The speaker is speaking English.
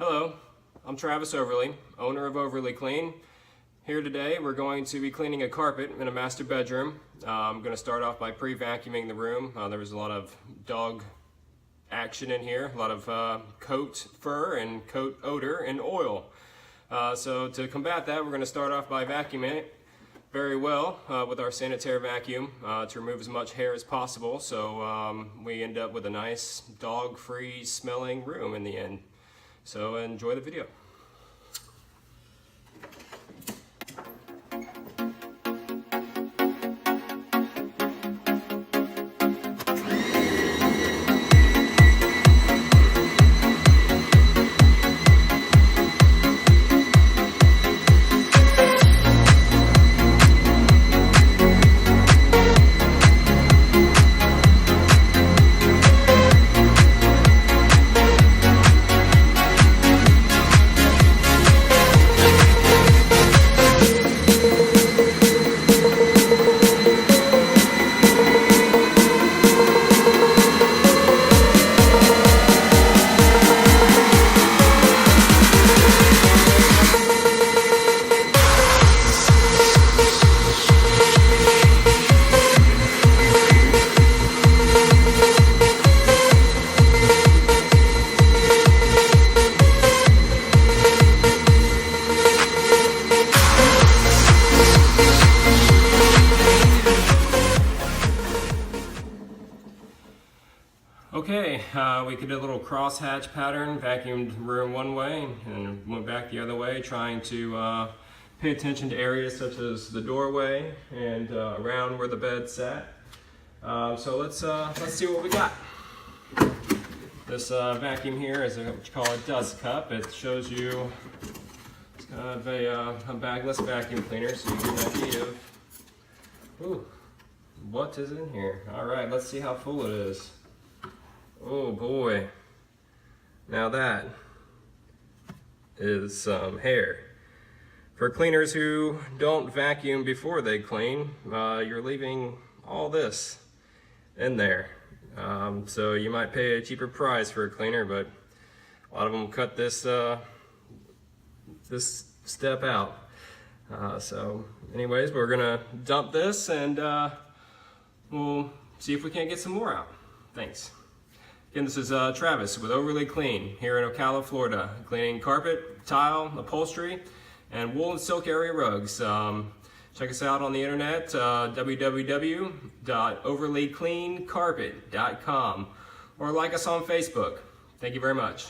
Hello, I'm Travis Overly, owner of OverlyClean. Here today we're going to be cleaning a carpet in a master bedroom. I'm going to start off by pre-vacuuming the room. There was a lot of dog action in here, a lot of coat fur and coat odor and oil. So to combat that, we're going to start off by vacuuming it very well with our Sanitaire Vacuum to remove as much hair as possible, so we end up with a nice dog-free smelling room in the end. So enjoy the video. Okay, we did a little crosshatch pattern, vacuumed the room one way and went back the other way, trying to pay attention to areas such as the doorway and around where the bed sat. So let's see what we got. This vacuum here is what you call a dust cup. It shows you it's kind of a bagless vacuum cleaner, so you get an idea of what is in here. All right, let's see how full it is. Oh boy, now that is some hair. For cleaners who don't vacuum before they clean, you're leaving all this in there. So you might pay a cheaper price for a cleaner, but a lot of them cut this step out. So anyways, we're gonna dump this and we'll see if we can't get some more out. Thanks. Again, this is Travis with OverlyClean here in Ocala, Florida, cleaning carpet, tile, upholstery, and wool and silk area rugs. Check us out on the internet, www.overlycleancarpet.com, or like us on Facebook. Thank you very much.